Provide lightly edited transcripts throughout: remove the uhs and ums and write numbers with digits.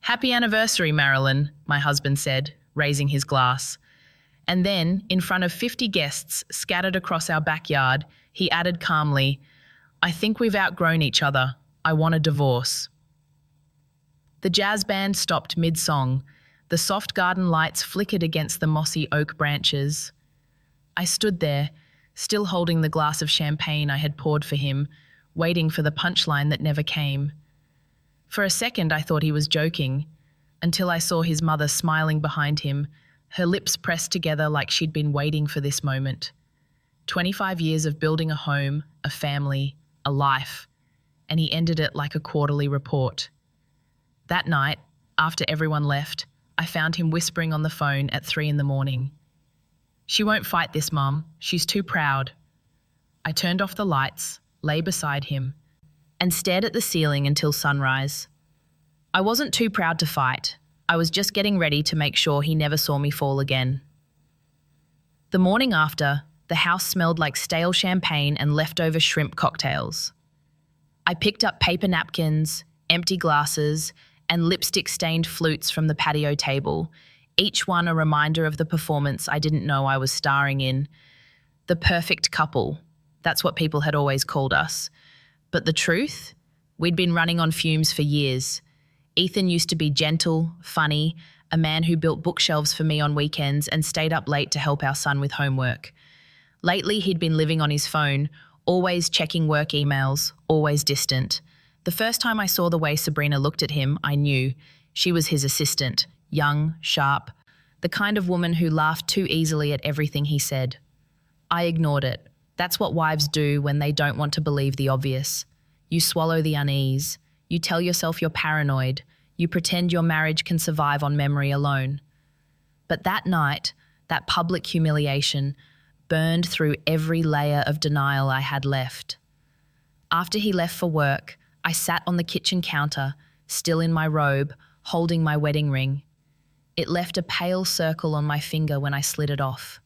"Happy anniversary, Marilyn," my husband said, raising his glass. And then, in front of 50 guests scattered across our backyard, he added calmly, "I think we've outgrown each other. I want a divorce." The jazz band stopped mid-song. The soft garden lights flickered against the mossy oak branches. I stood there, still holding the glass of champagne I had poured for him, waiting for the punchline that never came. For a second I thought he was joking, until I saw his mother smiling behind him, her lips pressed together like she'd been waiting for this moment. 25 years of building a home, a family, a life, and he ended it like a quarterly report. That night, after everyone left, I found him whispering on the phone at 3 a.m. "She won't fight this, Mum. She's too proud." I turned off the lights, lay beside him, and stared at the ceiling until sunrise. I wasn't too proud to fight. I was just getting ready to make sure he never saw me fall again. The morning after, the house smelled like stale champagne and leftover shrimp cocktails. I picked up paper napkins, empty glasses, and lipstick-stained flutes from the patio table, each one a reminder of the performance I didn't know I was starring in. The perfect couple. That's what people had always called us. But the truth? We'd been running on fumes for years. Ethan used to be gentle, funny, a man who built bookshelves for me on weekends and stayed up late to help our son with homework. Lately, he'd been living on his phone, always checking work emails, always distant. The first time I saw the way Sabrina looked at him, I knew. She was his assistant, young, sharp, the kind of woman who laughed too easily at everything he said. I ignored it. That's what wives do when they don't want to believe the obvious. You swallow the unease. You tell yourself you're paranoid. You pretend your marriage can survive on memory alone. But that night, that public humiliation, burned through every layer of denial I had left. After he left for work, I sat on the kitchen counter, still in my robe, holding my wedding ring. It left a pale circle on my finger when I slid it off.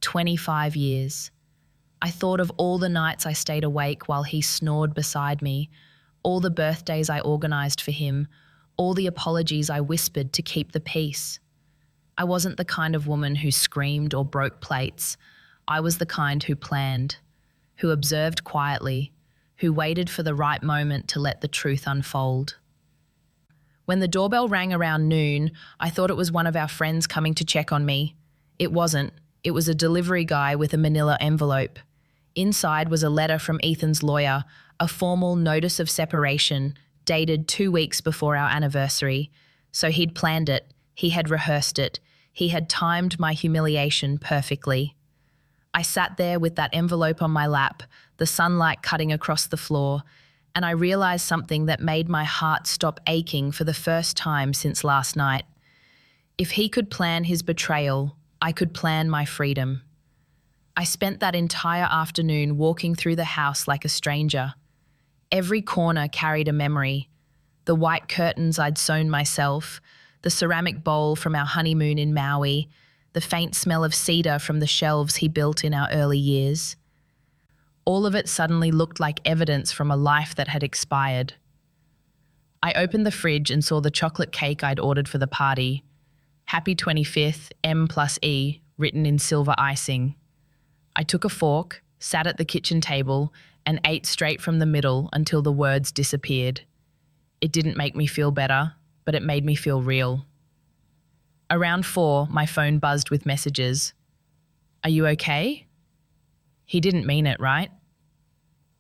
25 years. I thought of all the nights I stayed awake while he snored beside me, all the birthdays I organised for him, all the apologies I whispered to keep the peace. I wasn't the kind of woman who screamed or broke plates. I was the kind who planned, who observed quietly, who waited for the right moment to let the truth unfold. When the doorbell rang around noon, I thought it was one of our friends coming to check on me. It wasn't. It was a delivery guy with a manila envelope. Inside was a letter from Ethan's lawyer, a formal notice of separation, dated 2 weeks before our anniversary. So he'd planned it. He had rehearsed it. He had timed my humiliation perfectly. I sat there with that envelope on my lap, the sunlight cutting across the floor, and I realized something that made my heart stop aching for the first time since last night. If he could plan his betrayal, I could plan my freedom. I spent that entire afternoon walking through the house like a stranger. Every corner carried a memory. The white curtains I'd sewn myself, the ceramic bowl from our honeymoon in Maui, the faint smell of cedar from the shelves he built in our early years. All of it suddenly looked like evidence from a life that had expired. I opened the fridge and saw the chocolate cake I'd ordered for the party. Happy 25th, M+E, written in silver icing. I took a fork, sat at the kitchen table, and ate straight from the middle until the words disappeared. It didn't make me feel better, but it made me feel real. Around 4, my phone buzzed with messages. "Are you okay?" He didn't mean it, right?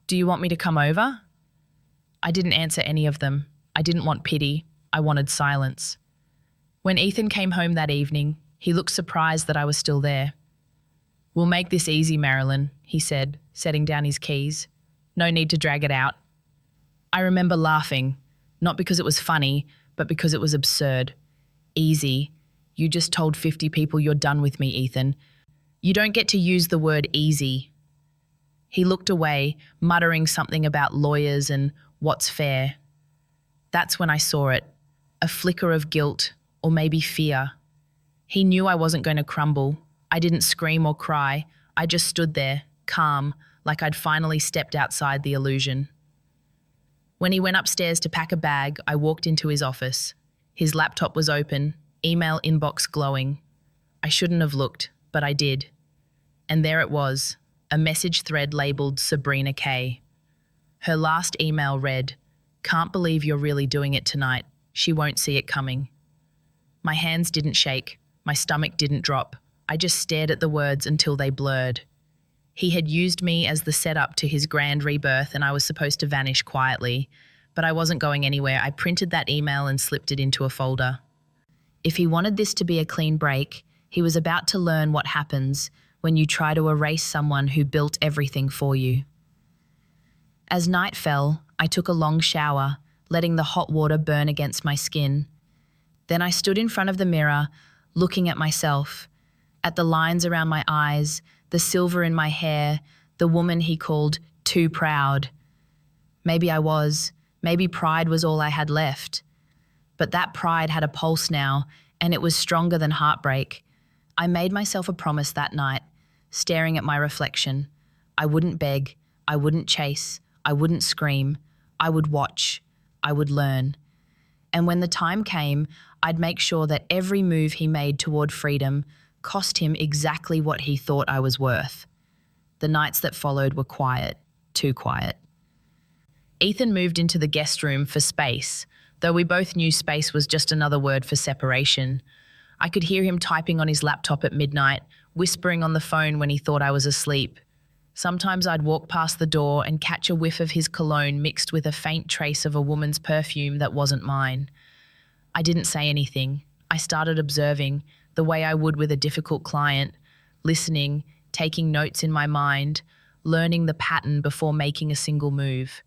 "Do you want me to come over?" I didn't answer any of them. I didn't want pity. I wanted silence. When Ethan came home that evening, he looked surprised that I was still there. "We'll make this easy, Marilyn," he said, setting down his keys. "No need to drag it out." I remember laughing, not because it was funny, but because it was absurd. Easy. You just told 50 people you're done with me, Ethan. You don't get to use the word easy. He looked away, muttering something about lawyers and what's fair. That's when I saw it, a flicker of guilt, or maybe fear. He knew I wasn't going to crumble. I didn't scream or cry. I just stood there, calm, like I'd finally stepped outside the illusion. When he went upstairs to pack a bag, I walked into his office. His laptop was open, email inbox glowing. I shouldn't have looked, but I did. And there it was, a message thread labeled Sabrina K. Her last email read, "Can't believe you're really doing it tonight. She won't see it coming." My hands didn't shake, my stomach didn't drop. I just stared at the words until they blurred. He had used me as the setup to his grand rebirth, and I was supposed to vanish quietly. But I wasn't going anywhere. I printed that email and slipped it into a folder. If he wanted this to be a clean break, he was about to learn what happens when you try to erase someone who built everything for you. As night fell, I took a long shower, letting the hot water burn against my skin. Then I stood in front of the mirror, looking at myself, at the lines around my eyes, the silver in my hair, the woman he called too proud. Maybe I was. Maybe pride was all I had left. But that pride had a pulse now, and it was stronger than heartbreak. I made myself a promise that night, staring at my reflection. I wouldn't beg, I wouldn't chase, I wouldn't scream. I would watch, I would learn. And when the time came, I'd make sure that every move he made toward freedom cost him exactly what he thought I was worth. The nights that followed were quiet, too quiet. Ethan moved into the guest room for space, though we both knew space was just another word for separation. I could hear him typing on his laptop at midnight, whispering on the phone when he thought I was asleep. Sometimes I'd walk past the door and catch a whiff of his cologne mixed with a faint trace of a woman's perfume that wasn't mine. I didn't say anything. I started observing, the way I would with a difficult client, listening, taking notes in my mind, learning the pattern before making a single move.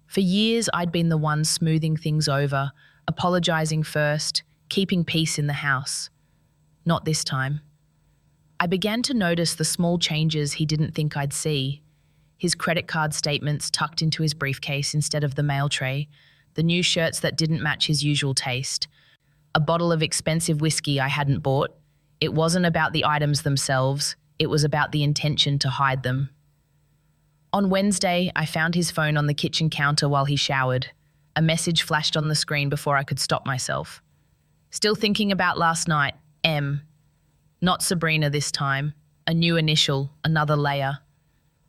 For years, I'd been the one smoothing things over, apologizing first, keeping peace in the house. Not this time. I began to notice the small changes he didn't think I'd see. His credit card statements tucked into his briefcase instead of the mail tray, the new shirts that didn't match his usual taste, a bottle of expensive whiskey I hadn't bought. It wasn't about the items themselves, it was about the intention to hide them. On Wednesday, I found his phone on the kitchen counter while he showered. A message flashed on the screen before I could stop myself. "Still thinking about last night, M." Not Sabrina this time. A new initial, another layer.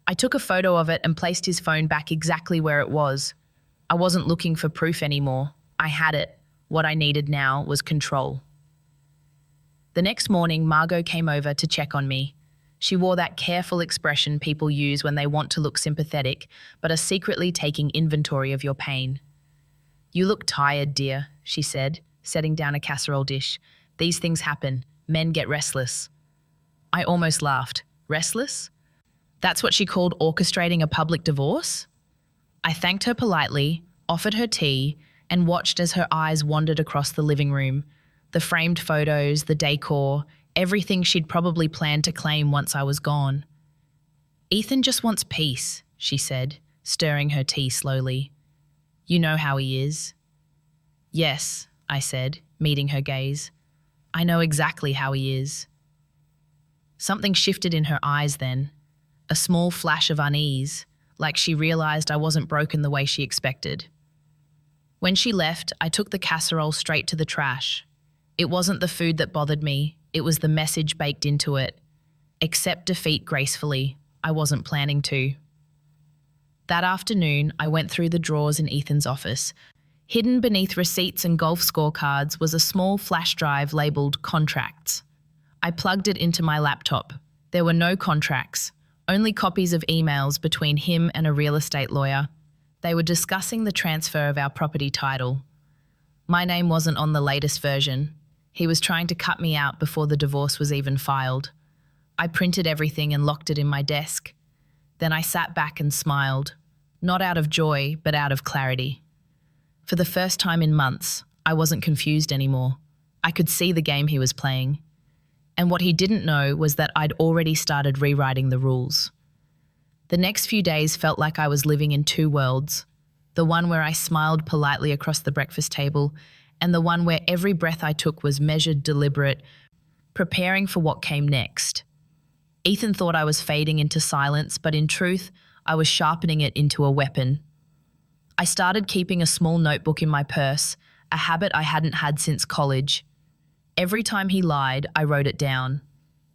I took a photo of it and placed his phone back exactly where it was. I wasn't looking for proof anymore. I had it. What I needed now was control. The next morning, Margot came over to check on me. She wore that careful expression people use when they want to look sympathetic, but are secretly taking inventory of your pain. "You look tired, dear," she said, setting down a casserole dish. "These things happen. Men get restless." I almost laughed. Restless? That's what she called orchestrating a public divorce? I thanked her politely, offered her tea, and watched as her eyes wandered across the living room. The framed photos, the decor, everything she'd probably planned to claim once I was gone. "Ethan just wants peace," she said, stirring her tea slowly. "You know how he is." "Yes," I said, meeting her gaze. "I know exactly how he is." Something shifted in her eyes then, a small flash of unease, like she realized I wasn't broken the way she expected. When she left, I took the casserole straight to the trash. It wasn't the food that bothered me, it was the message baked into it. Accept defeat gracefully. I wasn't planning to. That afternoon, I went through the drawers in Ethan's office. Hidden beneath receipts and golf scorecards was a small flash drive labeled contracts. I plugged it into my laptop. There were no contracts, only copies of emails between him and a real estate lawyer. They were discussing the transfer of our property title. My name wasn't on the latest version. He was trying to cut me out before the divorce was even filed. I printed everything and locked it in my desk. Then I sat back and smiled, not out of joy, but out of clarity. For the first time in months, I wasn't confused anymore. I could see the game he was playing. And what he didn't know was that I'd already started rewriting the rules. The next few days felt like I was living in two worlds, the one where I smiled politely across the breakfast table, and the one where every breath I took was measured, deliberate, preparing for what came next. Ethan thought I was fading into silence, but in truth, I was sharpening it into a weapon. I started keeping a small notebook in my purse, a habit I hadn't had since college. Every time he lied, I wrote it down.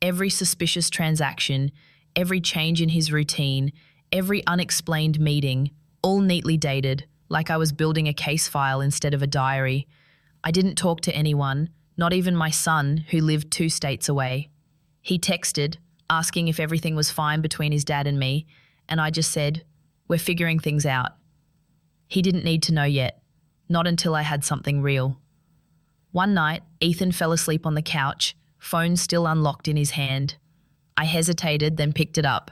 Every suspicious transaction, every change in his routine, every unexplained meeting, all neatly dated, like I was building a case file instead of a diary. I didn't talk to anyone, not even my son, who lived 2 states away. He texted, asking if everything was fine between his dad and me, and I just said, "We're figuring things out." He didn't need to know yet, not until I had something real. One night, Ethan fell asleep on the couch, phone still unlocked in his hand. I hesitated, then picked it up.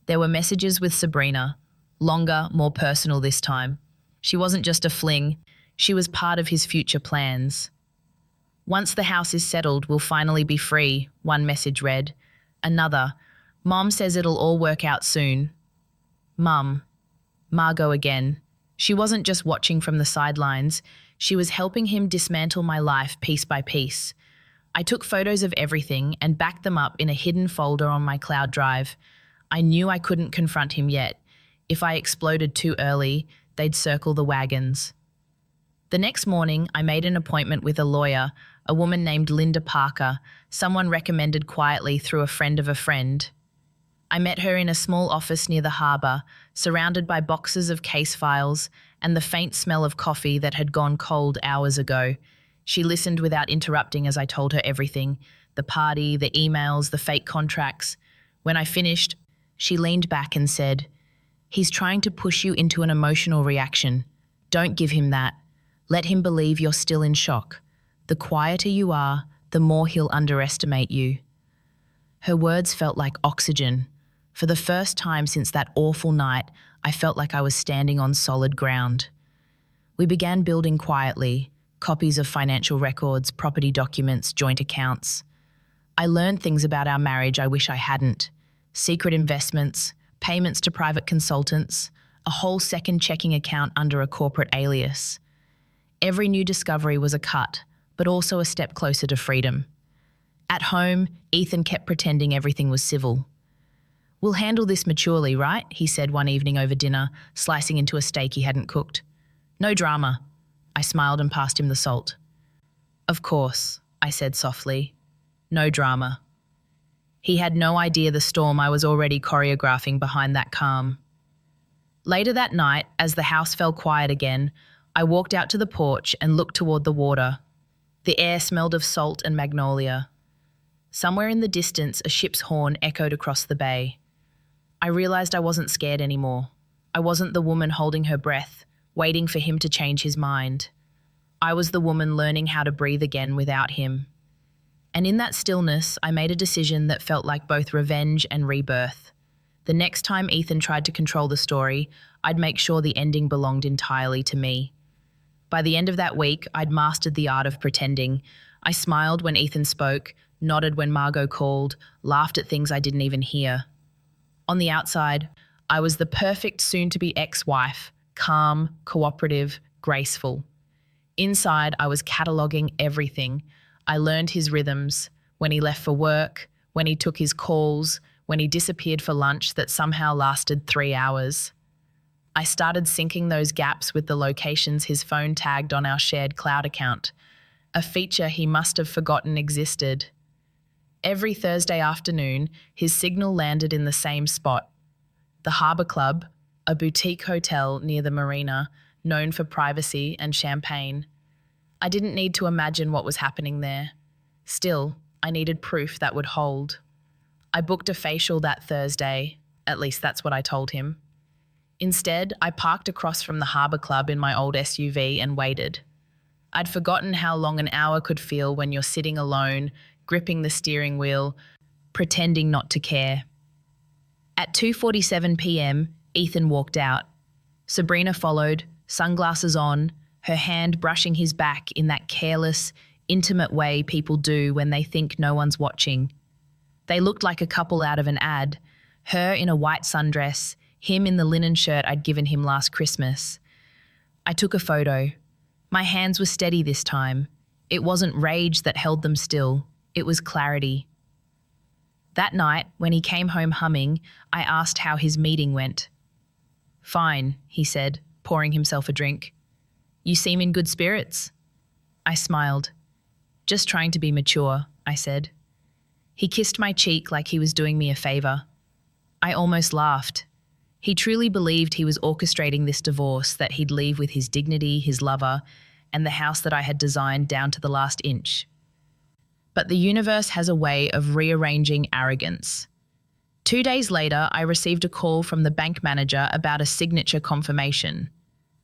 There were messages with Sabrina, longer, more personal this time. She wasn't just a fling, she was part of his future plans. "Once the house is settled, we'll finally be free," one message read. Another, "Mom says it'll all work out soon." Mum. Margot again. She wasn't just watching from the sidelines, she was helping him dismantle my life piece by piece. I took photos of everything and backed them up in a hidden folder on my cloud drive. I knew I couldn't confront him yet. If I exploded too early, they'd circle the wagons. The next morning, I made an appointment with a lawyer, a woman named Linda Parker, someone recommended quietly through a friend of a friend. I met her in a small office near the harbour, surrounded by boxes of case files and the faint smell of coffee that had gone cold hours ago. She listened without interrupting as I told her everything, the party, the emails, the fake contracts. When I finished, she leaned back and said, "He's trying to push you into an emotional reaction. Don't give him that. Let him believe you're still in shock. The quieter you are, the more he'll underestimate you." Her words felt like oxygen. For the first time since that awful night, I felt like I was standing on solid ground. We began building quietly, copies of financial records, property documents, joint accounts. I learned things about our marriage I wish I hadn't. Secret investments, payments to private consultants, a whole second checking account under a corporate alias. Every new discovery was a cut, but also a step closer to freedom. At home, Ethan kept pretending everything was civil. "We'll handle this maturely, right?" he said one evening over dinner, slicing into a steak he hadn't cooked. "No drama." I smiled and passed him the salt. "Of course," I said softly. "No drama." He had no idea the storm I was already choreographing behind that calm. Later that night, as the house fell quiet again, I walked out to the porch and looked toward the water. The air smelled of salt and magnolia. Somewhere in the distance, a ship's horn echoed across the bay. I realized I wasn't scared anymore. I wasn't the woman holding her breath, waiting for him to change his mind. I was the woman learning how to breathe again without him. And in that stillness, I made a decision that felt like both revenge and rebirth. The next time Ethan tried to control the story, I'd make sure the ending belonged entirely to me. By the end of that week, I'd mastered the art of pretending. I smiled when Ethan spoke, nodded when Margot called, laughed at things I didn't even hear. On the outside, I was the perfect soon-to-be ex-wife, calm, cooperative, graceful. Inside, I was cataloguing everything. I learned his rhythms, when he left for work, when he took his calls, when he disappeared for lunch that somehow lasted 3 hours. I started syncing those gaps with the locations his phone tagged on our shared cloud account, a feature he must have forgotten existed. Every Thursday afternoon, his signal landed in the same spot. The Harbour Club, a boutique hotel near the marina, known for privacy and champagne. I didn't need to imagine what was happening there. Still, I needed proof that would hold. I booked a facial that Thursday, at least that's what I told him. Instead, I parked across from the Harbour Club in my old SUV and waited. I'd forgotten how long an hour could feel when you're sitting alone, gripping the steering wheel, pretending not to care. At 2:47 p.m, Ethan walked out. Sabrina followed, sunglasses on, her hand brushing his back in that careless, intimate way people do when they think no one's watching. They looked like a couple out of an ad, her in a white sundress, him in the linen shirt I'd given him last Christmas. I took a photo. My hands were steady this time. It wasn't rage that held them still. It was clarity. That night, when he came home humming, I asked how his meeting went. "Fine," he said, pouring himself a drink. "You seem in good spirits." I smiled. Just trying to be mature, I said. He kissed my cheek like he was doing me a favor. I almost laughed. He truly believed he was orchestrating this divorce, that he'd leave with his dignity, his lover, and the house that I had designed down to the last inch. But the universe has a way of rearranging arrogance. 2 days later, I received a call from the bank manager about a signature confirmation.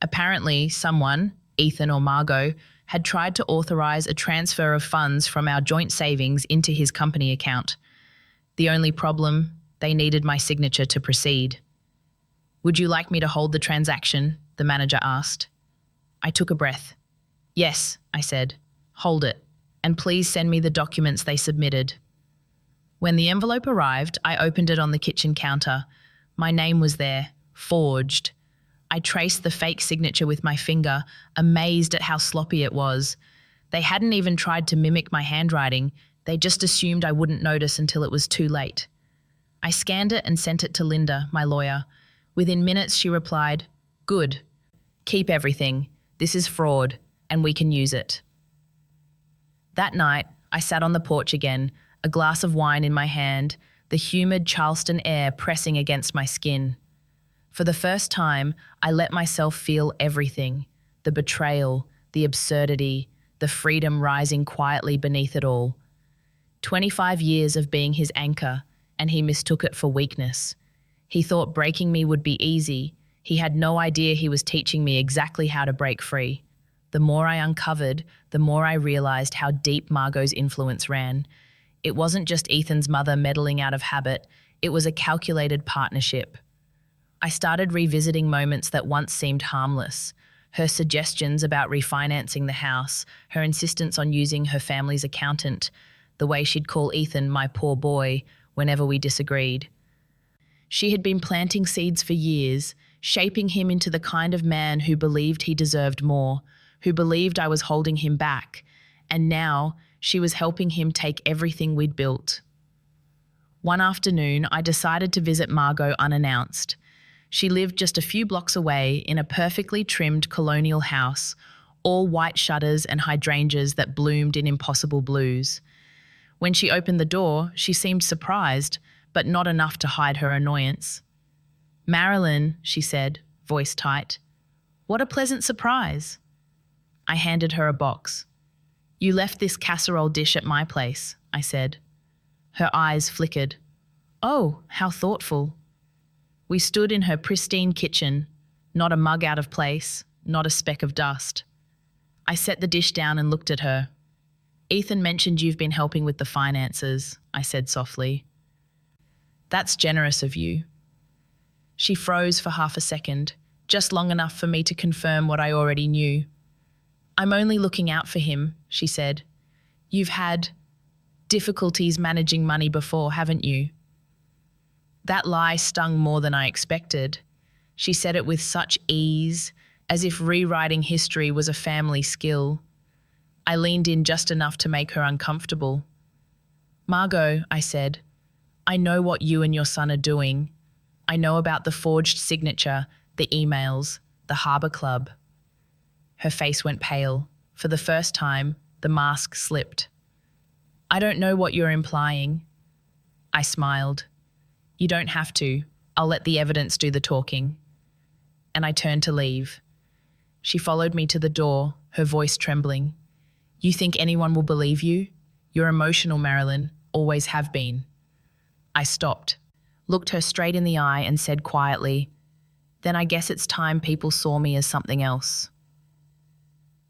Apparently, someone, Ethan or Margot, had tried to authorize a transfer of funds from our joint savings into his company account. The only problem, they needed my signature to proceed. Would you like me to hold the transaction? The manager asked. I took a breath. Yes, I said. Hold it. And please send me the documents they submitted. When the envelope arrived, I opened it on the kitchen counter. My name was there, forged. I traced the fake signature with my finger, amazed at how sloppy it was. They hadn't even tried to mimic my handwriting. They just assumed I wouldn't notice until it was too late. I scanned it and sent it to Linda, my lawyer. Within minutes, she replied, "Good. Keep everything. This is fraud, and we can use it." That night, I sat on the porch again, a glass of wine in my hand, the humid Charleston air pressing against my skin. For the first time, I let myself feel everything, the betrayal, the absurdity, the freedom rising quietly beneath it all. 25 years of being his anchor, and he mistook it for weakness. He thought breaking me would be easy. He had no idea he was teaching me exactly how to break free. The more I uncovered, the more I realized how deep Margot's influence ran. It wasn't just Ethan's mother meddling out of habit, it was a calculated partnership. I started revisiting moments that once seemed harmless. Her suggestions about refinancing the house, her insistence on using her family's accountant, the way she'd call Ethan my poor boy whenever we disagreed. She had been planting seeds for years, shaping him into the kind of man who believed he deserved more, who believed I was holding him back, and now she was helping him take everything we'd built. One afternoon, I decided to visit Margot unannounced. She lived just a few blocks away in a perfectly trimmed colonial house, all white shutters and hydrangeas that bloomed in impossible blues. When she opened the door, she seemed surprised, but not enough to hide her annoyance. "Marilyn," she said, voice tight. "What a pleasant surprise." I handed her a box. "You left this casserole dish at my place," I said. Her eyes flickered. "Oh, how thoughtful." We stood in her pristine kitchen, not a mug out of place, not a speck of dust. I set the dish down and looked at her. "Ethan mentioned you've been helping with the finances," I said softly. "That's generous of you." She froze for half a second, just long enough for me to confirm what I already knew. "I'm only looking out for him," she said. "You've had difficulties managing money before, haven't you?" That lie stung more than I expected. She said it with such ease, as if rewriting history was a family skill. I leaned in just enough to make her uncomfortable. "Margot," I said, "I know what you and your son are doing. I know about the forged signature, the emails, the Harbour Club." Her face went pale. For the first time, the mask slipped. "I don't know what you're implying." I smiled. "You don't have to. I'll let the evidence do the talking." And I turned to leave. She followed me to the door, her voice trembling. "You think anyone will believe you? You're emotional, Marilyn. Always have been." I stopped, looked her straight in the eye and said quietly, "Then I guess it's time people saw me as something else."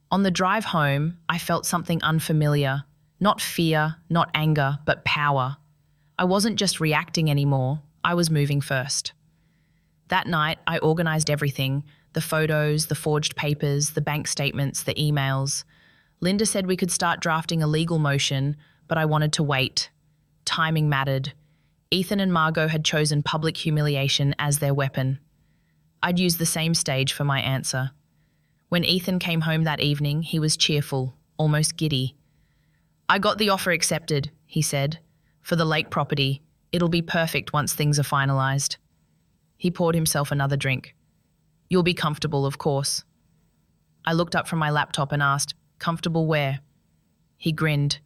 On the drive home, I felt something unfamiliar. Not fear, not anger, but power. I wasn't just reacting anymore, I was moving first. That night, I organized everything, the photos, the forged papers, the bank statements, the emails. Linda said we could start drafting a legal motion, but I wanted to wait. Timing mattered. Ethan and Margot had chosen public humiliation as their weapon. I'd use the same stage for my answer. When Ethan came home that evening, he was cheerful, almost giddy. "I got the offer accepted," he said. "For the lake property. It'll be perfect once things are finalized." He poured himself another drink. "You'll be comfortable, of course." I looked up from my laptop and asked, Comfortable where? He grinned.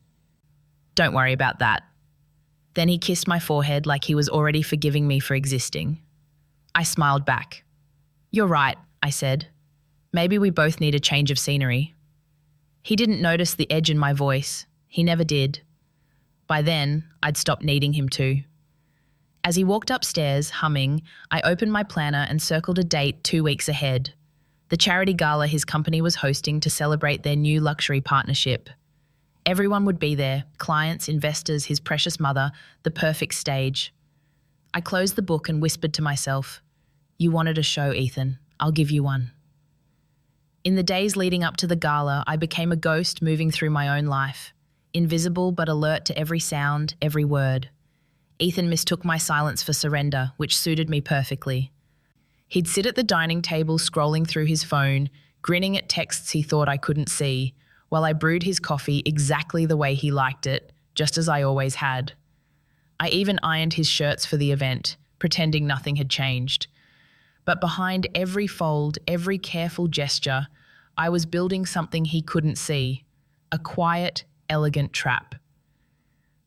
Don't worry about that. Then he kissed my forehead like he was already forgiving me for existing. I smiled back. You're right, I said. Maybe we both need a change of scenery. He didn't notice the edge in my voice. He never did. By then, I'd stopped needing him to. As he walked upstairs, humming, I opened my planner and circled a date 2 weeks ahead. The charity gala his company was hosting to celebrate their new luxury partnership. Everyone would be there, clients, investors, his precious mother, the perfect stage. I closed the book and whispered to myself, You wanted a show, Ethan. I'll give you one. In the days leading up to the gala, I became a ghost moving through my own life, invisible but alert to every sound, every word. Ethan mistook my silence for surrender, which suited me perfectly. He'd sit at the dining table scrolling through his phone, grinning at texts he thought I couldn't see, while I brewed his coffee exactly the way he liked it, just as I always had. I even ironed his shirts for the event, pretending nothing had changed. But behind every fold, every careful gesture, I was building something he couldn't see, a quiet, elegant trap.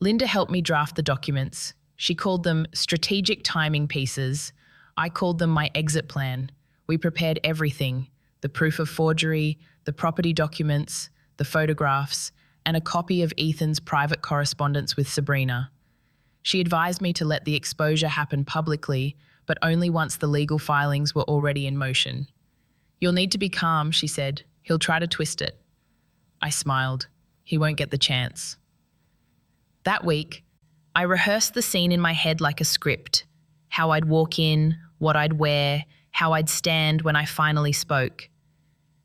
Linda helped me draft the documents. She called them strategic timing pieces. I called them my exit plan. We prepared everything, the proof of forgery, the property documents, the photographs, and a copy of Ethan's private correspondence with Sabrina. She advised me to let the exposure happen publicly, but only once the legal filings were already in motion. You'll need to be calm, she said. He'll try to twist it. I smiled. He won't get the chance. That week, I rehearsed the scene in my head like a script. How I'd walk in, what I'd wear, how I'd stand when I finally spoke.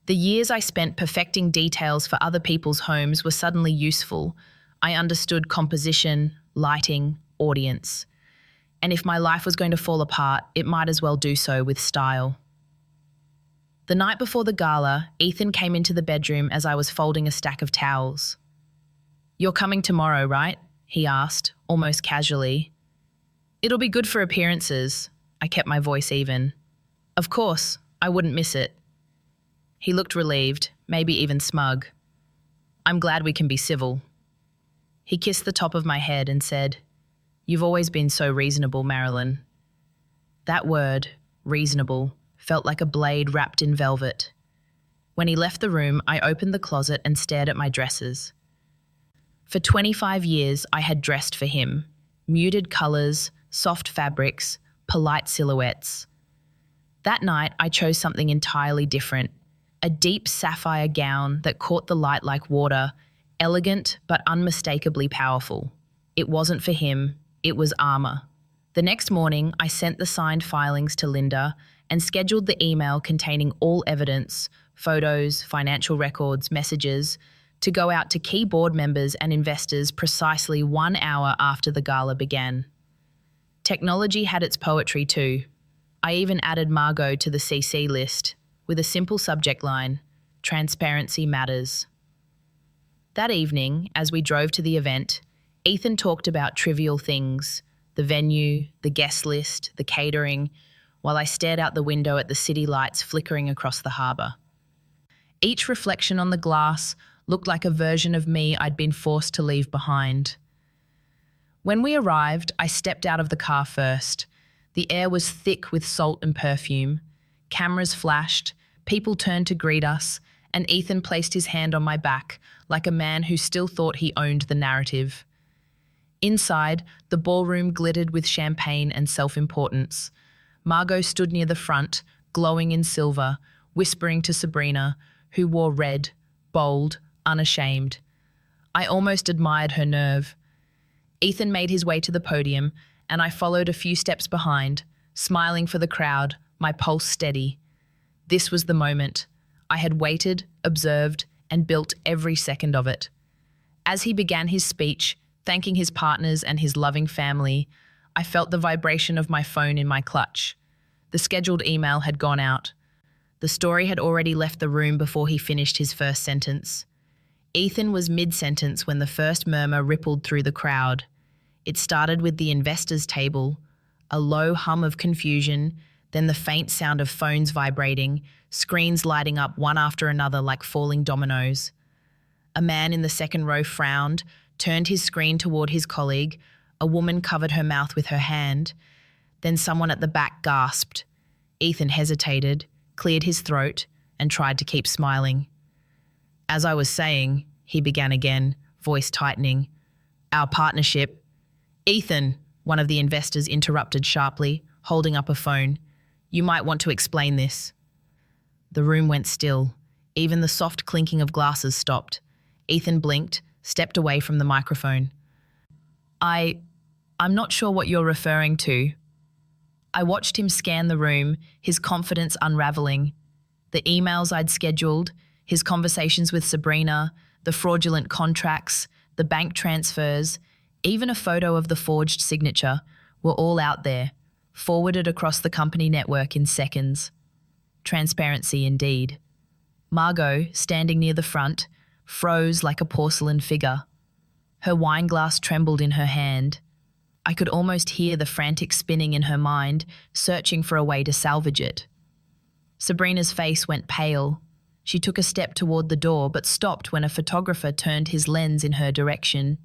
The years I spent perfecting details for other people's homes were suddenly useful. I understood composition, lighting, audience. And if my life was going to fall apart, it might as well do so with style. The night before the gala, Ethan came into the bedroom as I was folding a stack of towels. You're coming tomorrow, right? He asked, almost casually. It'll be good for appearances. I kept my voice even. Of course, I wouldn't miss it. He looked relieved, maybe even smug. I'm glad we can be civil. He kissed the top of my head and said, You've always been so reasonable, Marilyn. That word, reasonable, felt like a blade wrapped in velvet. When he left the room, I opened the closet and stared at my dresses. For 25 years, I had dressed for him. Muted colours, soft fabrics, polite silhouettes. That night, I chose something entirely different. A deep sapphire gown that caught the light like water, elegant but unmistakably powerful. It wasn't for him, it was armour. The next morning, I sent the signed filings to Linda and scheduled the email containing all evidence, photos, financial records, messages, to go out to key board members and investors precisely 1 hour after the gala began. Technology had its poetry too. I even added Margot to the CC list with a simple subject line, Transparency Matters. That evening, as we drove to the event, Ethan talked about trivial things, the venue, the guest list, the catering, while I stared out the window at the city lights flickering across the harbour. Each reflection on the glass looked like a version of me I'd been forced to leave behind. When we arrived, I stepped out of the car first. The air was thick with salt and perfume. Cameras flashed, people turned to greet us, and Ethan placed his hand on my back like a man who still thought he owned the narrative. Inside, the ballroom glittered with champagne and self-importance. Margot stood near the front, glowing in silver, whispering to Sabrina, who wore red, bold, unashamed. I almost admired her nerve. Ethan made his way to the podium, and I followed a few steps behind, smiling for the crowd, my pulse steady. This was the moment. I had waited, observed, and built every second of it. As he began his speech, thanking his partners and his loving family, I felt the vibration of my phone in my clutch. The scheduled email had gone out. The story had already left the room before he finished his first sentence. Ethan was mid-sentence when the first murmur rippled through the crowd. It started with the investors' table, a low hum of confusion, then the faint sound of phones vibrating, screens lighting up one after another like falling dominoes. A man in the second row frowned, turned his screen toward his colleague. A woman covered her mouth with her hand. Then someone at the back gasped. Ethan hesitated, cleared his throat, and tried to keep smiling. As I was saying, he began again, voice tightening. Our partnership. Ethan, one of the investors interrupted sharply, holding up a phone. You might want to explain this. The room went still. Even the soft clinking of glasses stopped. Ethan blinked, stepped away from the microphone. I'm not sure what you're referring to. I watched him scan the room, his confidence unraveling. The emails I'd scheduled, his conversations with Sabrina, the fraudulent contracts, the bank transfers, even a photo of the forged signature were all out there, forwarded across the company network in seconds. Transparency indeed. Margot, standing near the front, froze like a porcelain figure. Her wineglass trembled in her hand. I could almost hear the frantic spinning in her mind, searching for a way to salvage it. Sabrina's face went pale. She took a step toward the door but stopped when a photographer turned his lens in her direction.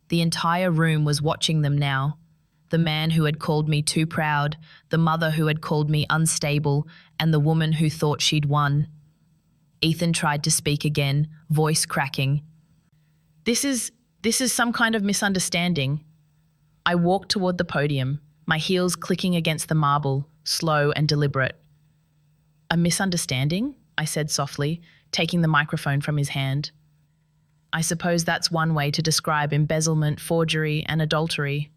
The entire room was watching them now. The man who had called me too proud, the mother who had called me unstable, and the woman who thought she'd won. Ethan tried to speak again, voice cracking. This is some kind of misunderstanding. I walked toward the podium, my heels clicking against the marble, slow and deliberate. A misunderstanding? I said softly, taking the microphone from his hand. I suppose that's one way to describe embezzlement, forgery, and adultery.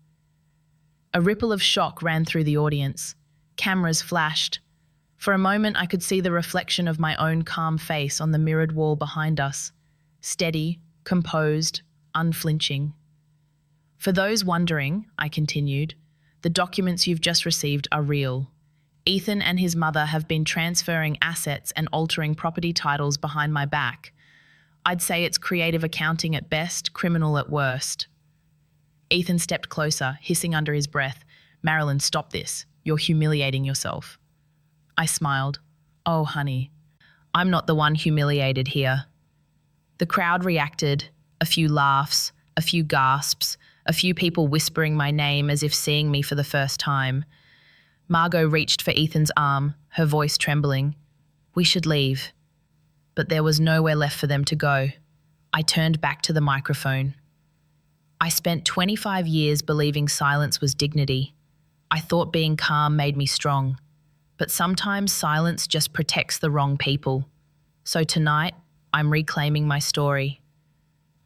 A ripple of shock ran through the audience. Cameras flashed. For a moment, I could see the reflection of my own calm face on the mirrored wall behind us. Steady, composed, unflinching. For those wondering, I continued, the documents you've just received are real. Ethan and his mother have been transferring assets and altering property titles behind my back. I'd say it's creative accounting at best, criminal at worst. Ethan stepped closer, hissing under his breath. Marilyn, stop this. You're humiliating yourself. I smiled. Oh, honey, I'm not the one humiliated here. The crowd reacted, a few laughs, a few gasps, a few people whispering my name as if seeing me for the first time. Margot reached for Ethan's arm, her voice trembling. We should leave. But there was nowhere left for them to go. I turned back to the microphone. I spent 25 years believing silence was dignity. I thought being calm made me strong. But sometimes silence just protects the wrong people. So tonight, I'm reclaiming my story.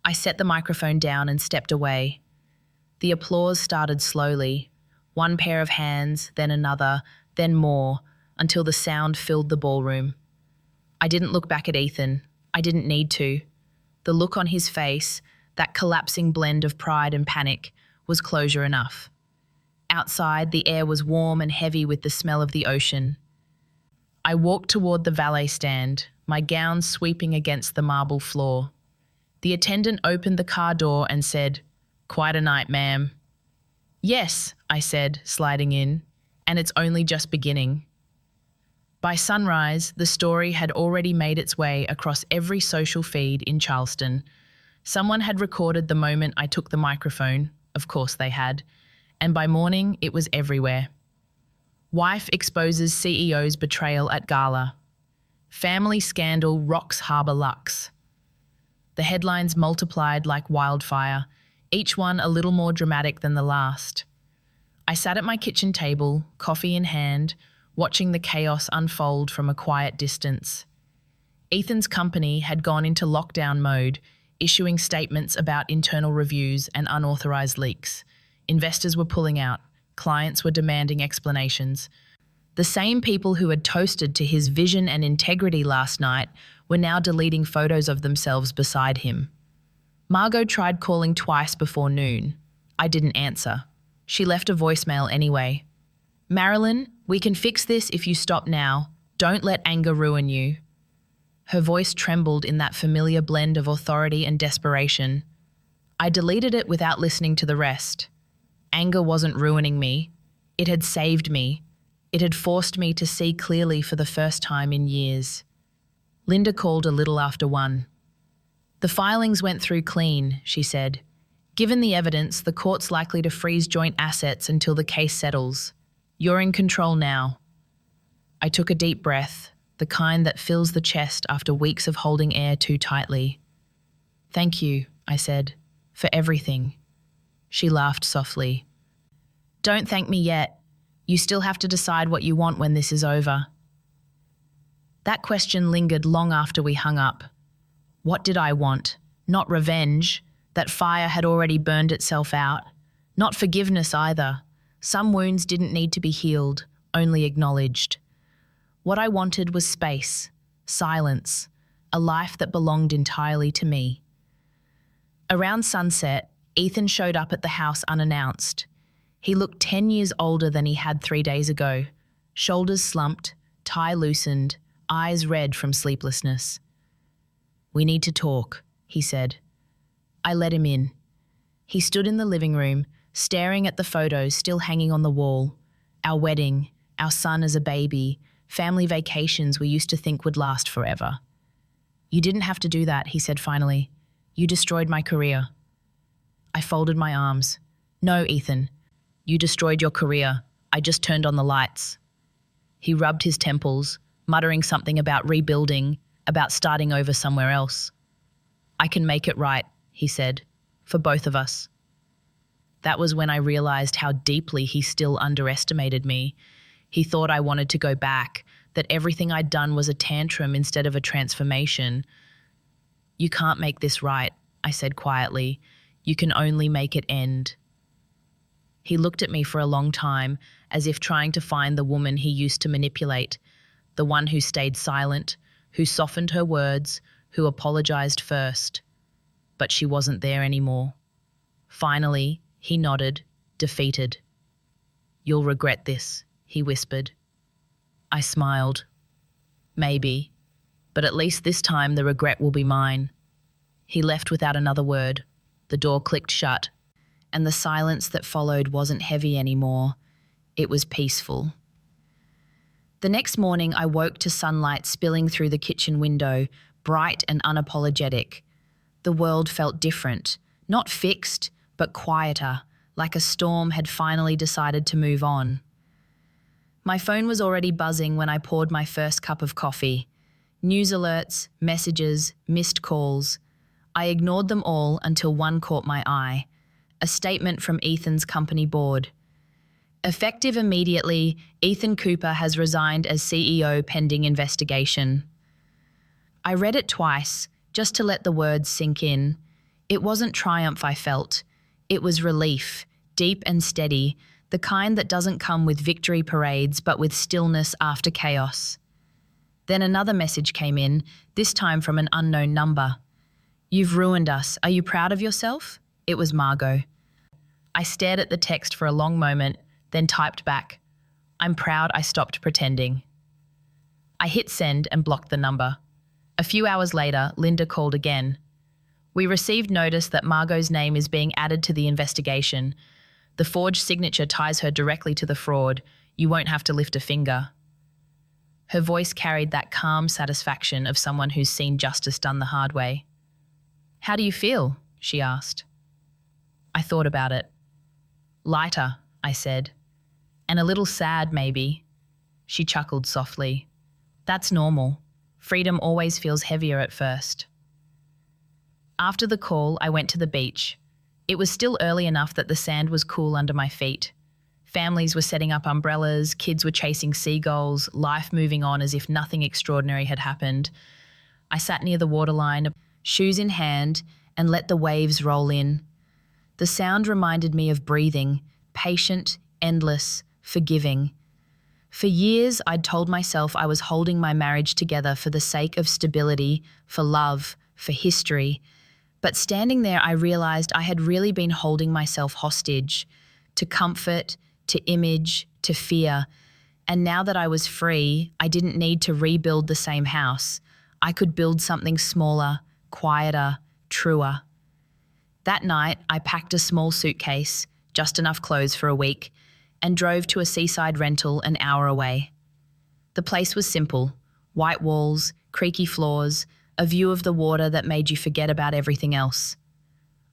I set the microphone down and stepped away. The applause started slowly. One pair of hands, then another, then more, until the sound filled the ballroom. I didn't look back at Ethan. I didn't need to. The look on his face, that collapsing blend of pride and panic, was closure enough. Outside, the air was warm and heavy with the smell of the ocean. I walked toward the valet stand, my gown sweeping against the marble floor. The attendant opened the car door and said, "Quite a night, ma'am." "Yes," I said, sliding in, "and it's only just beginning." By sunrise, the story had already made its way across every social feed in Charleston. Someone had recorded the moment I took the microphone, of course they had, and by morning it was everywhere. Wife exposes CEO's betrayal at gala. Family scandal rocks Harbour Lux. The headlines multiplied like wildfire, each one a little more dramatic than the last. I sat at my kitchen table, coffee in hand, watching the chaos unfold from a quiet distance. Ethan's company had gone into lockdown mode, issuing statements about internal reviews and unauthorized leaks. Investors were pulling out. Clients were demanding explanations. The same people who had toasted to his vision and integrity last night were now deleting photos of themselves beside him. Margot tried calling twice before noon. I didn't answer. She left a voicemail anyway. "Marilyn, we can fix this if you stop now. Don't let anger ruin you." Her voice trembled in that familiar blend of authority and desperation. I deleted it without listening to the rest. Anger wasn't ruining me. It had saved me. It had forced me to see clearly for the first time in years. Linda called a little after 1. The filings went through clean, she said. Given the evidence, the court's likely to freeze joint assets until the case settles. You're in control now. I took a deep breath, the kind that fills the chest after weeks of holding air too tightly. Thank you, I said, for everything. She laughed softly. Don't thank me yet. You still have to decide what you want when this is over. That question lingered long after we hung up. What did I want? Not revenge. That fire had already burned itself out. Not forgiveness either. Some wounds didn't need to be healed, only acknowledged. What I wanted was space, silence, a life that belonged entirely to me. Around sunset, Ethan showed up at the house unannounced. He looked 10 years older than he had 3 days ago. Shoulders slumped, tie loosened, eyes red from sleeplessness. We need to talk, he said. I let him in. He stood in the living room, staring at the photos still hanging on the wall. Our wedding, our son as a baby, family vacations we used to think would last forever. You didn't have to do that, he said finally. You destroyed my career. I folded my arms. No, Ethan. You destroyed your career. I just turned on the lights. He rubbed his temples, muttering something about rebuilding, about starting over somewhere else. I can make it right, he said, for both of us. That was when I realized how deeply he still underestimated me. He thought I wanted to go back, that everything I'd done was a tantrum instead of a transformation. You can't make this right, I said quietly. You can only make it end. He looked at me for a long time, as if trying to find the woman he used to manipulate, the one who stayed silent, who softened her words, who apologized first. But she wasn't there anymore. Finally, he nodded, defeated. You'll regret this, he whispered. I smiled. Maybe, but at least this time the regret will be mine. He left without another word. The door clicked shut, and the silence that followed wasn't heavy anymore. It was peaceful. The next morning I woke to sunlight spilling through the kitchen window, bright and unapologetic. The world felt different, not fixed, but quieter, like a storm had finally decided to move on. My phone was already buzzing when I poured my first cup of coffee. News alerts, messages, missed calls. I ignored them all until one caught my eye. A statement from Ethan's company board. Effective immediately, Ethan Cooper has resigned as CEO pending investigation. I read it twice, just to let the words sink in. It wasn't triumph I felt. It was relief, deep and steady, the kind that doesn't come with victory parades but with stillness after chaos. Then another message came in, this time from an unknown number. You've ruined us. Are you proud of yourself? It was Margot. I stared at the text for a long moment, then typed back, I'm proud I stopped pretending. I hit send and blocked the number. A few hours later, Linda called again. We received notice that Margot's name is being added to the investigation. The forged signature ties her directly to the fraud. You won't have to lift a finger. Her voice carried that calm satisfaction of someone who's seen justice done the hard way. How do you feel? She asked. I thought about it. Lighter, I said. And a little sad, maybe. She chuckled softly. That's normal. Freedom always feels heavier at first. After the call, I went to the beach. It was still early enough that the sand was cool under my feet. Families were setting up umbrellas, kids were chasing seagulls, life moving on as if nothing extraordinary had happened. I sat near the waterline, shoes in hand, and let the waves roll in. The sound reminded me of breathing, patient, endless, forgiving. For years, I'd told myself I was holding my marriage together for the sake of stability, for love, for history. But standing there, I realized I had really been holding myself hostage, to comfort, to image, to fear. And now that I was free, I didn't need to rebuild the same house. I could build something smaller, quieter, truer. That night, I packed a small suitcase, just enough clothes for a week, and drove to a seaside rental an hour away. The place was simple, white walls, creaky floors, a view of the water that made you forget about everything else.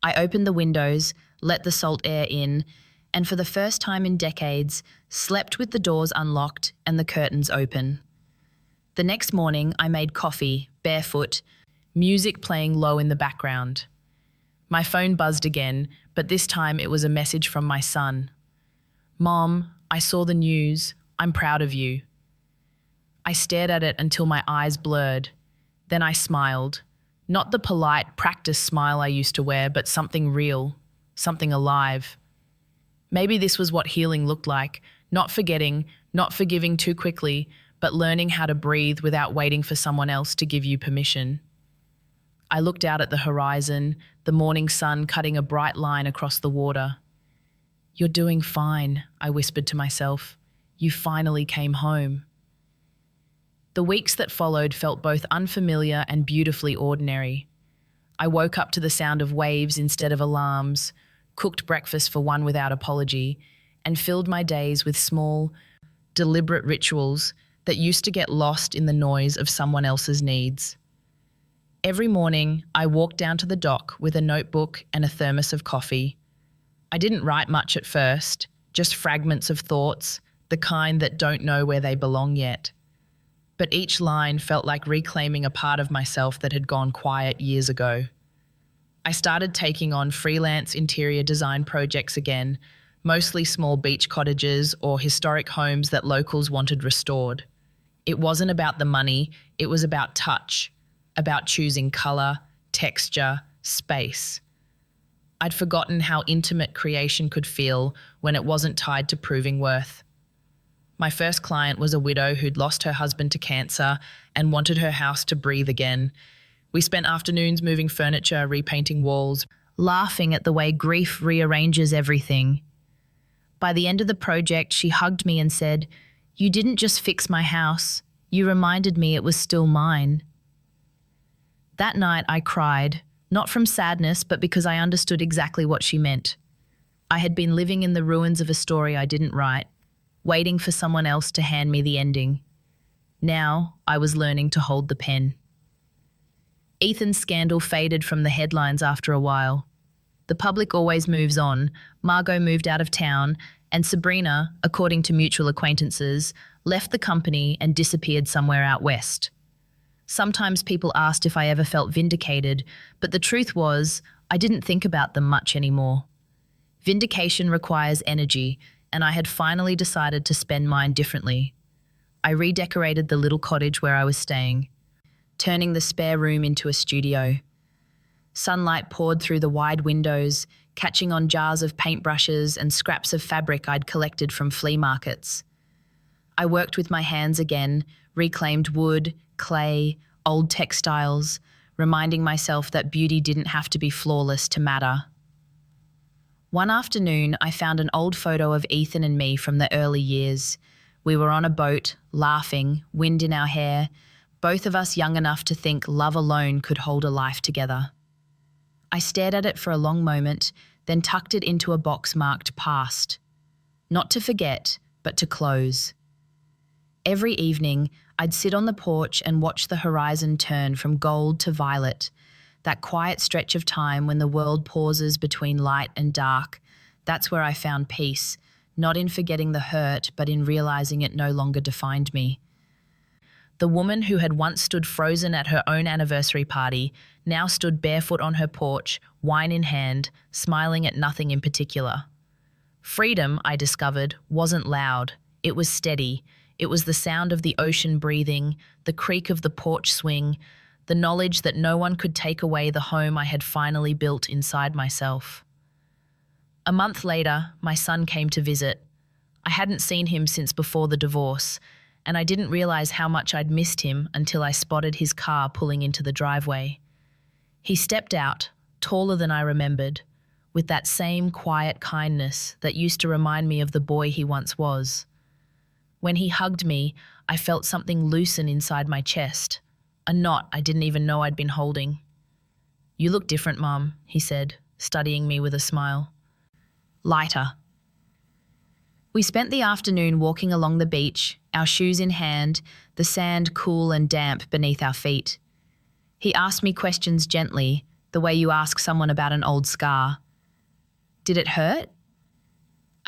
I opened the windows, let the salt air in, and for the first time in decades, slept with the doors unlocked and the curtains open. The next morning, I made coffee, barefoot, music playing low in the background. My phone buzzed again, but this time it was a message from my son. "Mom, I saw the news. I'm proud of you." I stared at it until my eyes blurred. Then I smiled. Not the polite, practiced smile I used to wear, but something real, something alive. Maybe this was what healing looked like, not forgetting, not forgiving too quickly, but learning how to breathe without waiting for someone else to give you permission. I looked out at the horizon, the morning sun cutting a bright line across the water. "You're doing fine," I whispered to myself. "You finally came home." The weeks that followed felt both unfamiliar and beautifully ordinary. I woke up to the sound of waves instead of alarms, cooked breakfast for one without apology, and filled my days with small, deliberate rituals that used to get lost in the noise of someone else's needs. Every morning, I walked down to the dock with a notebook and a thermos of coffee. I didn't write much at first, just fragments of thoughts, the kind that don't know where they belong yet. But each line felt like reclaiming a part of myself that had gone quiet years ago. I started taking on freelance interior design projects again, mostly small beach cottages or historic homes that locals wanted restored. It wasn't about the money, it was about touch, about choosing colour, texture, space. I'd forgotten how intimate creation could feel when it wasn't tied to proving worth. My first client was a widow who'd lost her husband to cancer and wanted her house to breathe again. We spent afternoons moving furniture, repainting walls, laughing at the way grief rearranges everything. By the end of the project, she hugged me and said, "You didn't just fix my house, you reminded me it was still mine." That night I cried, not from sadness, but because I understood exactly what she meant. I had been living in the ruins of a story I didn't write, waiting for someone else to hand me the ending. Now I was learning to hold the pen. Ethan's scandal faded from the headlines after a while. The public always moves on. Margot moved out of town, and Sabrina, according to mutual acquaintances, left the company and disappeared somewhere out west. Sometimes people asked if I ever felt vindicated, but the truth was, I didn't think about them much anymore. Vindication requires energy, and I had finally decided to spend mine differently. I redecorated the little cottage where I was staying, turning the spare room into a studio. Sunlight poured through the wide windows, catching on jars of paintbrushes and scraps of fabric I'd collected from flea markets. I worked with my hands again, reclaimed wood, clay, old textiles, reminding myself that beauty didn't have to be flawless to matter. One afternoon, I found an old photo of Ethan and me from the early years. We were on a boat, laughing, wind in our hair, both of us young enough to think love alone could hold a life together. I stared at it for a long moment, then tucked it into a box marked past. Not to forget, but to close. Every evening, I'd sit on the porch and watch the horizon turn from gold to violet, that quiet stretch of time when the world pauses between light and dark. That's where I found peace, not in forgetting the hurt, but in realizing it no longer defined me. The woman who had once stood frozen at her own anniversary party now stood barefoot on her porch, wine in hand, smiling at nothing in particular. Freedom, I discovered, wasn't loud. It was steady. It was the sound of the ocean breathing, the creak of the porch swing, the knowledge that no one could take away the home I had finally built inside myself. A month later, my son came to visit. I hadn't seen him since before the divorce, and I didn't realize how much I'd missed him until I spotted his car pulling into the driveway. He stepped out, taller than I remembered, with that same quiet kindness that used to remind me of the boy he once was. When he hugged me, I felt something loosen inside my chest, a knot I didn't even know I'd been holding. "You look different, Mum," he said, studying me with a smile. "Lighter." We spent the afternoon walking along the beach, our shoes in hand, the sand cool and damp beneath our feet. He asked me questions gently, the way you ask someone about an old scar. Did it hurt?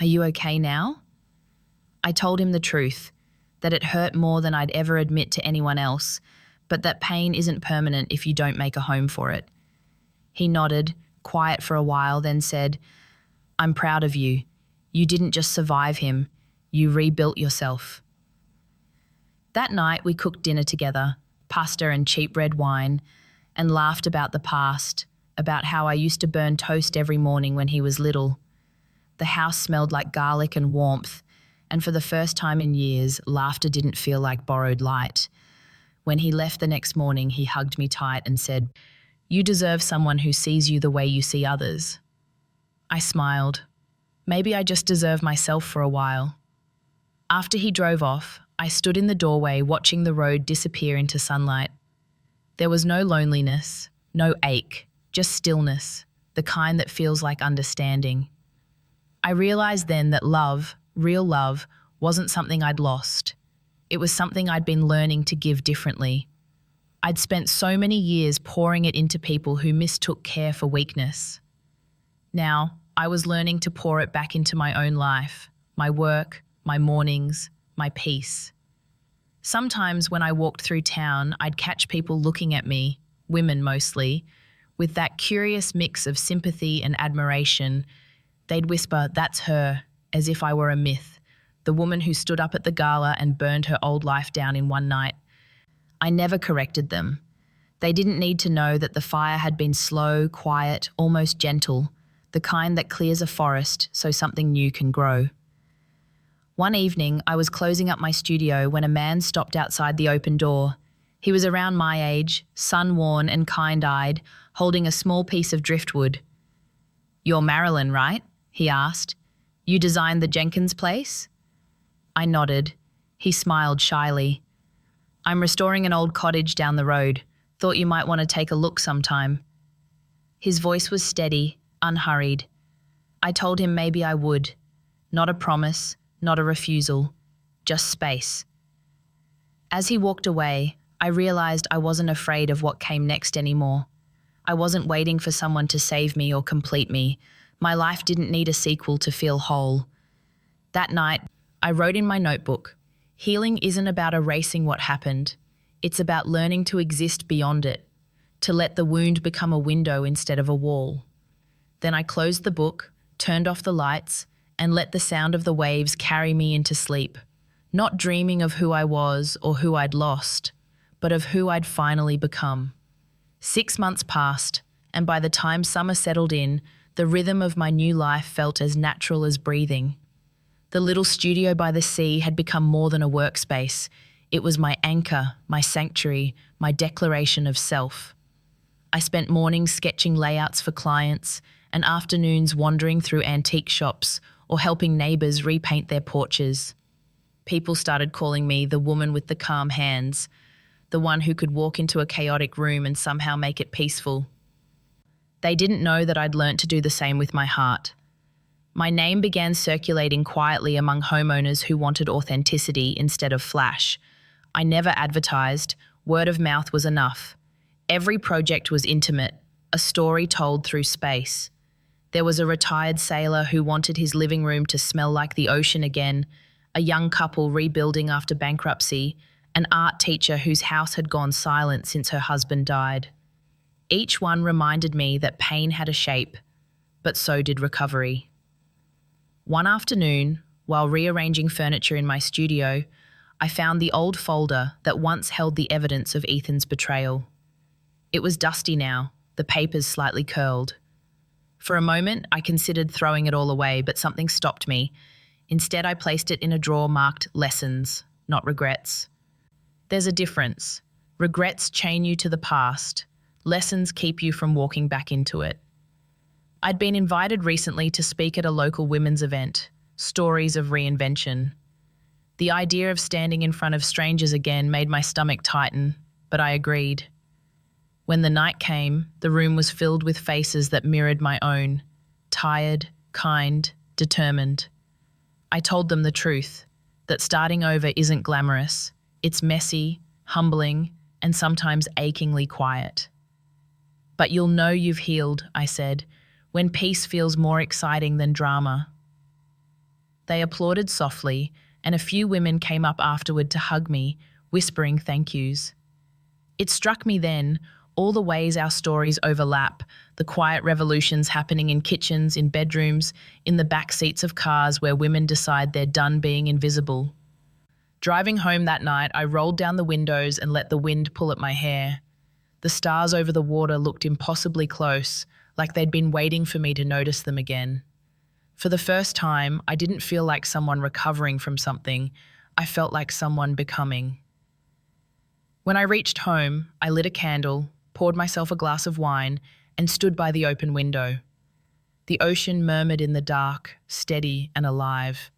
Are you okay now? I told him the truth, that it hurt more than I'd ever admit to anyone else, but that pain isn't permanent if you don't make a home for it. He nodded, quiet for a while, then said, I'm proud of you. You didn't just survive him, you rebuilt yourself. That night we cooked dinner together, pasta and cheap red wine, and laughed about the past, about how I used to burn toast every morning when he was little. The house smelled like garlic and warmth, and for the first time in years, laughter didn't feel like borrowed light. When he left the next morning, he hugged me tight and said, You deserve someone who sees you the way you see others. I smiled. Maybe I just deserve myself for a while. After he drove off, I stood in the doorway watching the road disappear into sunlight. There was no loneliness, no ache, just stillness, the kind that feels like understanding. I realized then that love, real love, wasn't something I'd lost. It was something I'd been learning to give differently. I'd spent so many years pouring it into people who mistook care for weakness. Now, I was learning to pour it back into my own life, my work, my mornings, my peace. Sometimes when I walked through town, I'd catch people looking at me, women mostly, with that curious mix of sympathy and admiration. They'd whisper, That's her, as if I were a myth, the woman who stood up at the gala and burned her old life down in one night. I never corrected them. They didn't need to know that the fire had been slow, quiet, almost gentle, the kind that clears a forest so something new can grow. One evening, I was closing up my studio when a man stopped outside the open door. He was around my age, sun-worn and kind-eyed, holding a small piece of driftwood. You're Marilyn, right? He asked. You designed the Jenkins place? I nodded. He smiled shyly. I'm restoring an old cottage down the road. Thought you might want to take a look sometime. His voice was steady, unhurried. I told him maybe I would. Not a promise, not a refusal, just space. As he walked away, I realized I wasn't afraid of what came next anymore. I wasn't waiting for someone to save me or complete me. My life didn't need a sequel to feel whole. That night, I wrote in my notebook, healing isn't about erasing what happened. It's about learning to exist beyond it, to let the wound become a window instead of a wall. Then I closed the book, turned off the lights, and let the sound of the waves carry me into sleep, not dreaming of who I was or who I'd lost, but of who I'd finally become. 6 months passed, and by the time summer settled in, the rhythm of my new life felt as natural as breathing. The little studio by the sea had become more than a workspace. It was my anchor, my sanctuary, my declaration of self. I spent mornings sketching layouts for clients and afternoons wandering through antique shops or helping neighbours repaint their porches. People started calling me the woman with the calm hands, the one who could walk into a chaotic room and somehow make it peaceful. They didn't know that I'd learnt to do the same with my heart. My name began circulating quietly among homeowners who wanted authenticity instead of flash. I never advertised, word of mouth was enough. Every project was intimate, a story told through space. There was a retired sailor who wanted his living room to smell like the ocean again, a young couple rebuilding after bankruptcy, an art teacher whose house had gone silent since her husband died. Each one reminded me that pain had a shape, but so did recovery. One afternoon, while rearranging furniture in my studio, I found the old folder that once held the evidence of Ethan's betrayal. It was dusty now, the papers slightly curled. For a moment, I considered throwing it all away, but something stopped me. Instead, I placed it in a drawer marked lessons, not regrets. There's a difference. Regrets chain you to the past. Lessons keep you from walking back into it. I'd been invited recently to speak at a local women's event, Stories of Reinvention. The idea of standing in front of strangers again made my stomach tighten, but I agreed. When the night came, the room was filled with faces that mirrored my own, tired, kind, determined. I told them the truth, that starting over isn't glamorous. It's messy, humbling, and sometimes achingly quiet. But you'll know you've healed, I said, when peace feels more exciting than drama. They applauded softly, and a few women came up afterward to hug me, whispering thank yous. It struck me then, all the ways our stories overlap, the quiet revolutions happening in kitchens, in bedrooms, in the back seats of cars where women decide they're done being invisible. Driving home that night, I rolled down the windows and let the wind pull at my hair. The stars over the water looked impossibly close, like they'd been waiting for me to notice them again. For the first time, I didn't feel like someone recovering from something. I felt like someone becoming. When I reached home, I lit a candle, poured myself a glass of wine, and stood by the open window. The ocean murmured in the dark, steady and alive.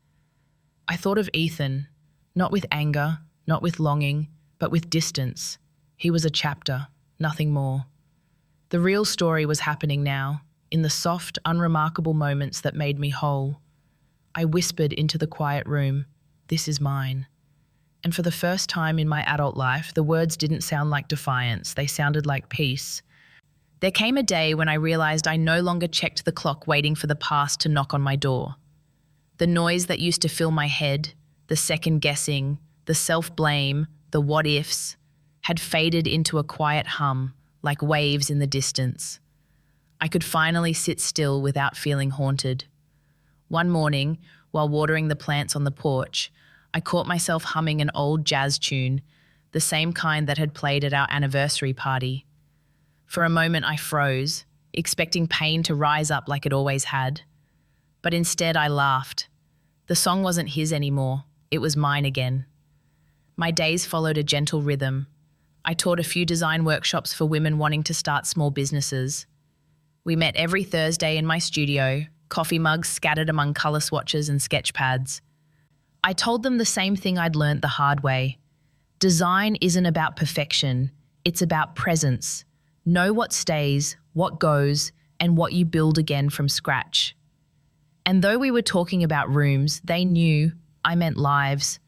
I thought of Ethan, not with anger, not with longing, but with distance. He was a chapter, nothing more. The real story was happening now, in the soft, unremarkable moments that made me whole. I whispered into the quiet room, "This is mine." And for the first time in my adult life, the words didn't sound like defiance, they sounded like peace. There came a day when I realized I no longer checked the clock waiting for the past to knock on my door. The noise that used to fill my head, the second-guessing, the self-blame, the what-ifs, had faded into a quiet hum, like waves in the distance. I could finally sit still without feeling haunted. One morning, while watering the plants on the porch, I caught myself humming an old jazz tune, the same kind that had played at our anniversary party. For a moment I froze, expecting pain to rise up like it always had. But instead I laughed. The song wasn't his anymore, it was mine again. My days followed a gentle rhythm. I taught a few design workshops for women wanting to start small businesses. We met every Thursday in my studio, coffee mugs scattered among colour swatches and sketch pads. I told them the same thing I'd learnt the hard way. Design isn't about perfection, it's about presence. Know what stays, what goes, and what you build again from scratch. And though we were talking about rooms, they knew I meant lives.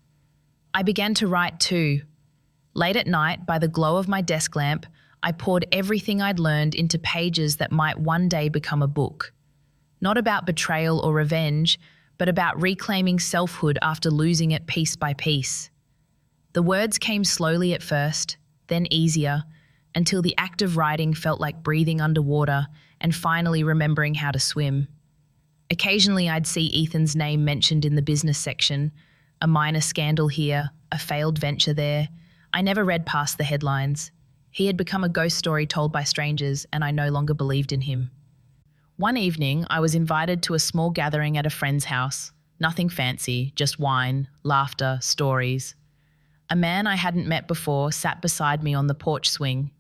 I began to write too. Late at night, by the glow of my desk lamp, I poured everything I'd learned into pages that might one day become a book. Not about betrayal or revenge, but about reclaiming selfhood after losing it piece by piece. The words came slowly at first, then easier, until the act of writing felt like breathing underwater and finally remembering how to swim. Occasionally I'd see Ethan's name mentioned in the business section, a minor scandal here, a failed venture there. I never read past the headlines. He had become a ghost story told by strangers, and I no longer believed in him. One evening, I was invited to a small gathering at a friend's house. Nothing fancy, just wine, laughter, stories. A man I hadn't met before sat beside me on the porch swing.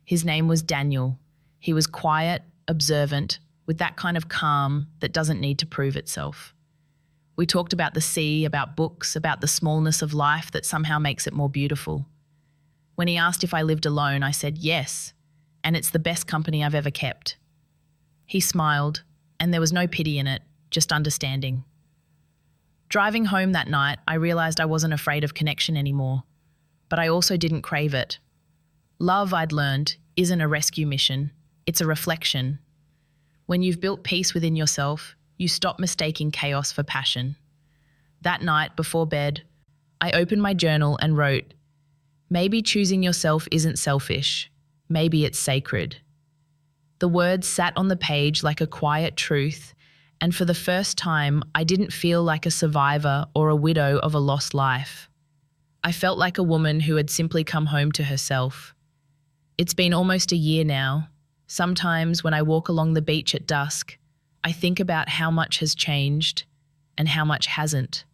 His name was Daniel. He was quiet, observant, with that kind of calm that doesn't need to prove itself. We talked about the sea, about books, about the smallness of life that somehow makes it more beautiful. When he asked if I lived alone, I said yes, and it's the best company I've ever kept. He smiled, and there was no pity in it, just understanding. Driving home that night, I realized I wasn't afraid of connection anymore, but I also didn't crave it. Love, I'd learned, isn't a rescue mission, it's a reflection. When you've built peace within yourself, you stop mistaking chaos for passion. That night, before bed, I opened my journal and wrote, "Maybe choosing yourself isn't selfish, maybe it's sacred." The words sat on the page like a quiet truth, and for the first time, I didn't feel like a survivor or a widow of a lost life. I felt like a woman who had simply come home to herself. It's been almost a year now. Sometimes when I walk along the beach at dusk, I think about how much has changed and how much hasn't.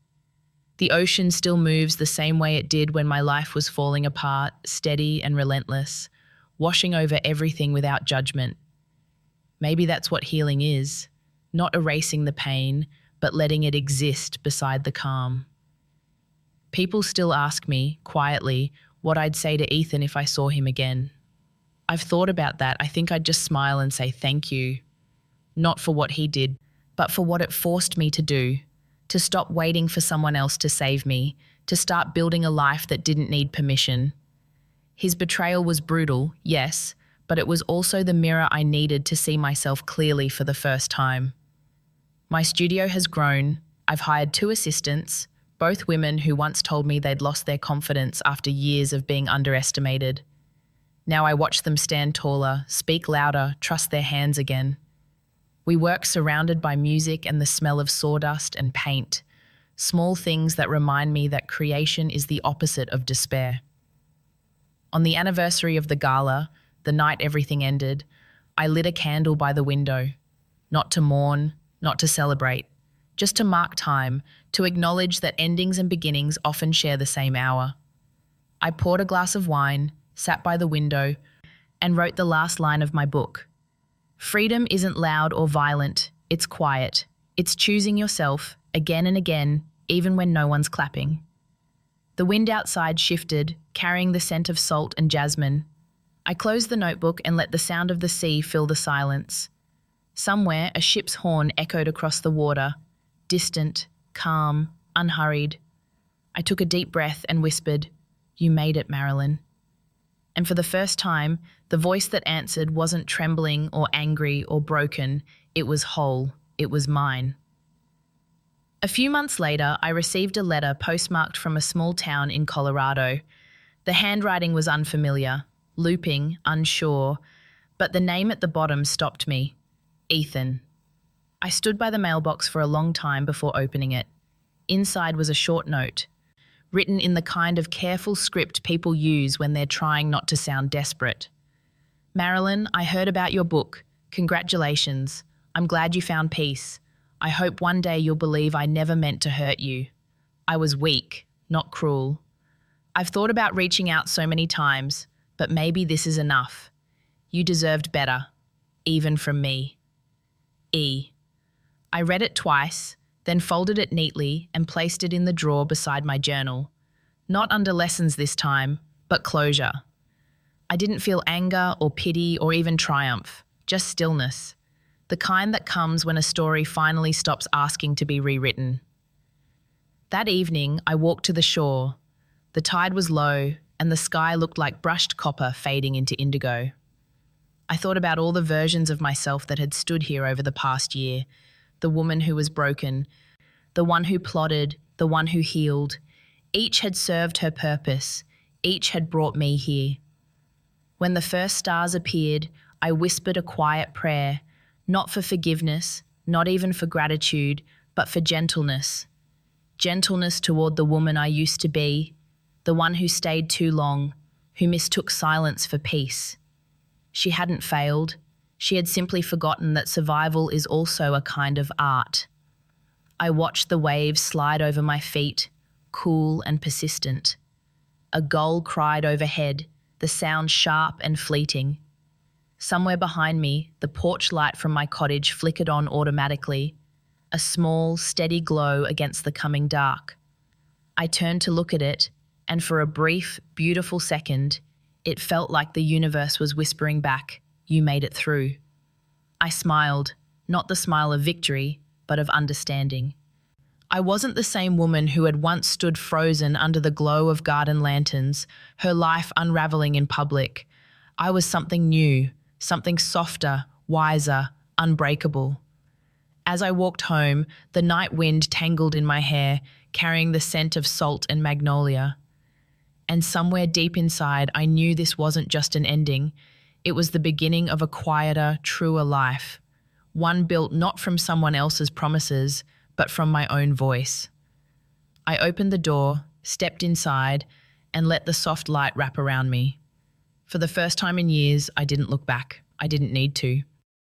The ocean still moves the same way it did when my life was falling apart, steady and relentless, washing over everything without judgment. Maybe that's what healing is, not erasing the pain, but letting it exist beside the calm. People still ask me, quietly, what I'd say to Ethan if I saw him again. I've thought about that. I think I'd just smile and say thank you. Not for what he did, but for what it forced me to do. To stop waiting for someone else to save me, to start building a life that didn't need permission. His betrayal was brutal, yes, but it was also the mirror I needed to see myself clearly for the first time. My studio has grown. I've hired 2 assistants, both women who once told me they'd lost their confidence after years of being underestimated. Now I watch them stand taller, speak louder, trust their hands again. We work surrounded by music and the smell of sawdust and paint, small things that remind me that creation is the opposite of despair. On the anniversary of the gala, the night everything ended, I lit a candle by the window, not to mourn, not to celebrate, just to mark time, to acknowledge that endings and beginnings often share the same hour. I poured a glass of wine, sat by the window, and wrote the last line of my book. Freedom isn't loud or violent, it's quiet. It's choosing yourself, again and again, even when no one's clapping. The wind outside shifted, carrying the scent of salt and jasmine. I closed the notebook and let the sound of the sea fill the silence. Somewhere, a ship's horn echoed across the water, distant, calm, unhurried. I took a deep breath and whispered, "You made it, Marilyn." And for the first time, the voice that answered wasn't trembling or angry or broken. It was whole. It was mine. A few months later, I received a letter postmarked from a small town in Colorado. The handwriting was unfamiliar, looping, unsure, but the name at the bottom stopped me. Ethan. I stood by the mailbox for a long time before opening it. Inside was a short note, written in the kind of careful script people use when they're trying not to sound desperate. Marilyn, I heard about your book. Congratulations. I'm glad you found peace. I hope one day you'll believe I never meant to hurt you. I was weak, not cruel. I've thought about reaching out so many times, but maybe this is enough. You deserved better, even from me. E. I read it twice, then folded it neatly and placed it in the drawer beside my journal. Not under lessons this time, but closure. I didn't feel anger or pity or even triumph, just stillness. The kind that comes when a story finally stops asking to be rewritten. That evening, I walked to the shore. The tide was low, and the sky looked like brushed copper fading into indigo. I thought about all the versions of myself that had stood here over the past year, the woman who was broken, the one who plodded, the one who healed. Each had served her purpose. Each had brought me here. When the first stars appeared, I whispered a quiet prayer, not for forgiveness, not even for gratitude, but for gentleness. Gentleness toward the woman I used to be, the one who stayed too long, who mistook silence for peace. She hadn't failed. She had simply forgotten that survival is also a kind of art. I watched the waves slide over my feet, cool and persistent. A gull cried overhead, the sound sharp and fleeting. Somewhere behind me, the porch light from my cottage flickered on automatically, a small, steady glow against the coming dark. I turned to look at it, and for a brief, beautiful second, it felt like the universe was whispering back, "You made it through." I smiled, not the smile of victory, but of understanding. I wasn't the same woman who had once stood frozen under the glow of garden lanterns, her life unraveling in public. I was something new, something softer, wiser, unbreakable. As I walked home, the night wind tangled in my hair, carrying the scent of salt and magnolia. And somewhere deep inside, I knew this wasn't just an ending. It was the beginning of a quieter, truer life, one built not from someone else's promises, but from my own voice. I opened the door, stepped inside, and let the soft light wrap around me. For the first time in years, I didn't look back. I didn't need to.